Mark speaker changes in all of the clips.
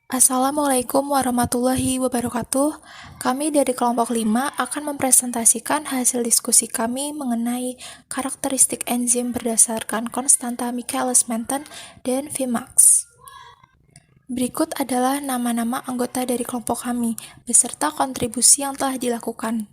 Speaker 1: Assalamualaikum warahmatullahi wabarakatuh. Kami dari kelompok 5 akan mempresentasikan hasil diskusi kami mengenai karakteristik enzim berdasarkan konstanta Michaelis-Menten dan Vmax. Berikut adalah nama-nama anggota dari kelompok kami, beserta kontribusi yang telah dilakukan.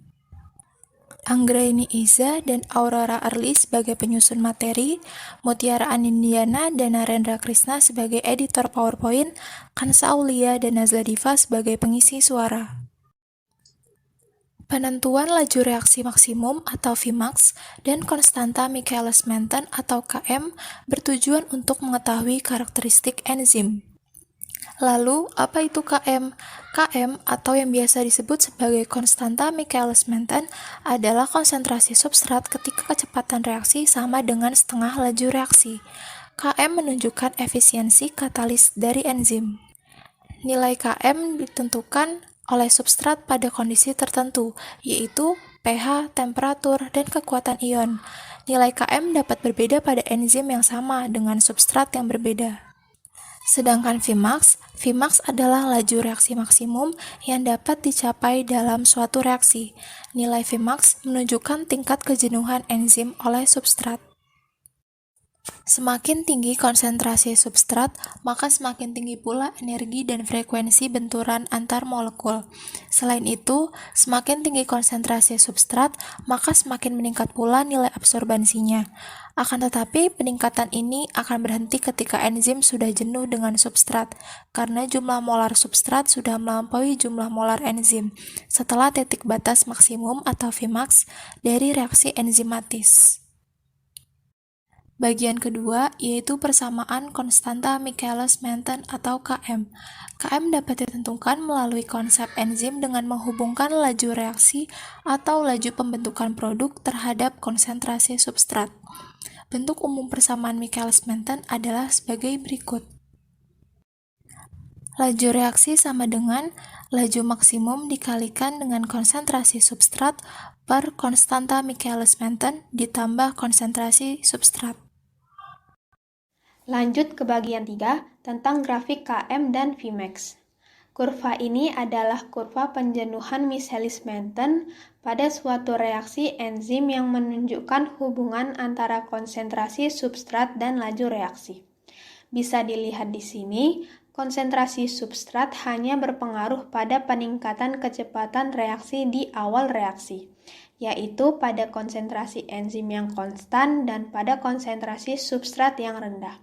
Speaker 1: Anggraini Iza dan Aurora Arli sebagai penyusun materi, Mutiara Anindiana dan Narendra Krishna sebagai editor PowerPoint, Kansa Aulia dan Nazla Diva sebagai pengisi suara. Penentuan laju reaksi maksimum atau Vmax dan konstanta Michaelis-Menten atau Km bertujuan untuk mengetahui karakteristik enzim. Lalu, apa itu Km? Km, atau yang biasa disebut sebagai konstanta Michaelis-Menten, adalah konsentrasi substrat ketika kecepatan reaksi sama dengan setengah laju reaksi. Km menunjukkan efisiensi katalis dari enzim. Nilai Km ditentukan oleh substrat pada kondisi tertentu, yaitu pH, temperatur, dan kekuatan ion. Nilai Km dapat berbeda pada enzim yang sama dengan substrat yang berbeda. Sedangkan Vmax adalah laju reaksi maksimum yang dapat dicapai dalam suatu reaksi. Nilai Vmax menunjukkan tingkat kejenuhan enzim oleh substrat. Semakin tinggi konsentrasi substrat, maka semakin tinggi pula energi dan frekuensi benturan antar molekul. Selain itu, semakin tinggi konsentrasi substrat, maka semakin meningkat pula nilai absorbansinya. Akan tetapi, peningkatan ini akan berhenti ketika enzim sudah jenuh dengan substrat, karena jumlah molar substrat sudah melampaui jumlah molar enzim, setelah titik batas maksimum atau Vmax dari reaksi enzimatis. Bagian kedua, yaitu persamaan konstanta Michaelis-Menten atau Km. Km dapat ditentukan melalui konsep enzim dengan menghubungkan laju reaksi atau laju pembentukan produk terhadap konsentrasi substrat. Bentuk umum persamaan Michaelis-Menten adalah sebagai berikut. Laju reaksi sama dengan laju maksimum dikalikan dengan konsentrasi substrat per konstanta Michaelis-Menten ditambah konsentrasi substrat.
Speaker 2: Lanjut ke bagian 3 tentang grafik Km dan Vmax. Kurva ini adalah kurva penjenuhan Michaelis-Menten pada suatu reaksi enzim yang menunjukkan hubungan antara konsentrasi substrat dan laju reaksi. Bisa dilihat di sini, konsentrasi substrat hanya berpengaruh pada peningkatan kecepatan reaksi di awal reaksi, yaitu pada konsentrasi enzim yang konstan dan pada konsentrasi substrat yang rendah.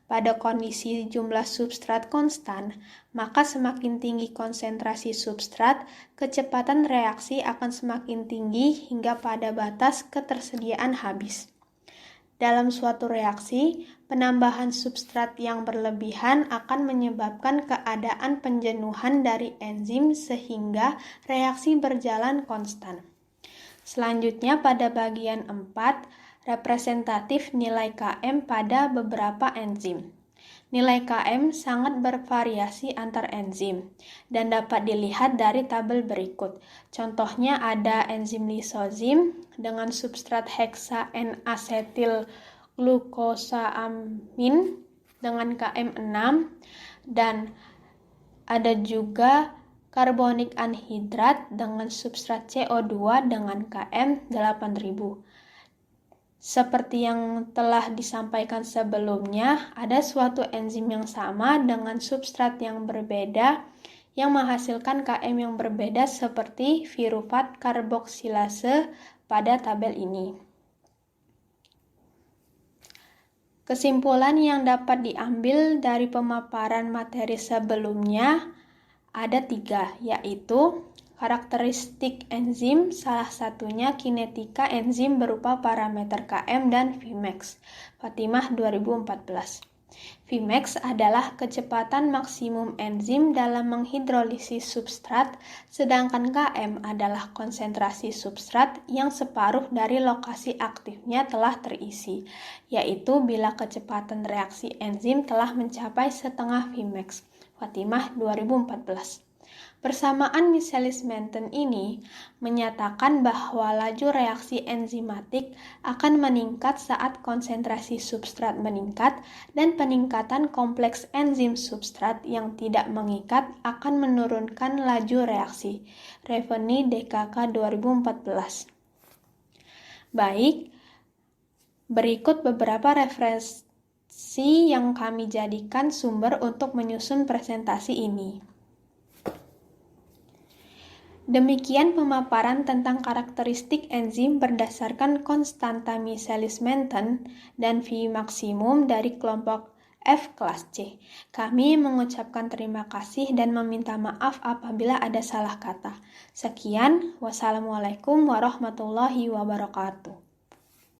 Speaker 2: Pada kondisi jumlah substrat konstan, maka semakin tinggi konsentrasi substrat, kecepatan reaksi akan semakin tinggi hingga pada batas ketersediaan habis. Dalam suatu reaksi, penambahan substrat yang berlebihan akan menyebabkan keadaan penjenuhan dari enzim sehingga reaksi berjalan konstan. Selanjutnya pada bagian 4, representatif nilai Km pada beberapa enzim. Nilai Km sangat bervariasi antar enzim dan dapat dilihat dari tabel berikut. Contohnya ada enzim lisozim dengan substrat heksa N-asetil glukosaamin dengan Km 6 dan ada juga karbonik anhidrat dengan substrat CO2 dengan Km 8000. Seperti yang telah disampaikan sebelumnya, ada suatu enzim yang sama dengan substrat yang berbeda yang menghasilkan Km yang berbeda seperti virufat karboksilase pada tabel ini. Kesimpulan yang dapat diambil dari pemaparan materi sebelumnya ada 3, yaitu karakteristik enzim, salah satunya kinetika enzim berupa parameter Km dan Vmax. Fatimah 2014. Vmax adalah kecepatan maksimum enzim dalam menghidrolisis substrat, sedangkan Km adalah konsentrasi substrat yang separuh dari lokasi aktifnya telah terisi, yaitu bila kecepatan reaksi enzim telah mencapai setengah Vmax. Fatimah 2014. Persamaan Michaelis-Menten ini menyatakan bahwa laju reaksi enzimatik akan meningkat saat konsentrasi substrat meningkat dan peningkatan kompleks enzim substrat yang tidak mengikat akan menurunkan laju reaksi. Reveni DKK 2014. Baik, berikut beberapa referensi yang kami jadikan sumber untuk menyusun presentasi ini. Demikian pemaparan tentang karakteristik enzim berdasarkan konstanta Michaelis-Menten dan V maksimum dari kelompok F kelas C. Kami mengucapkan terima kasih dan meminta maaf apabila ada salah kata. Sekian, wassalamualaikum warahmatullahi wabarakatuh.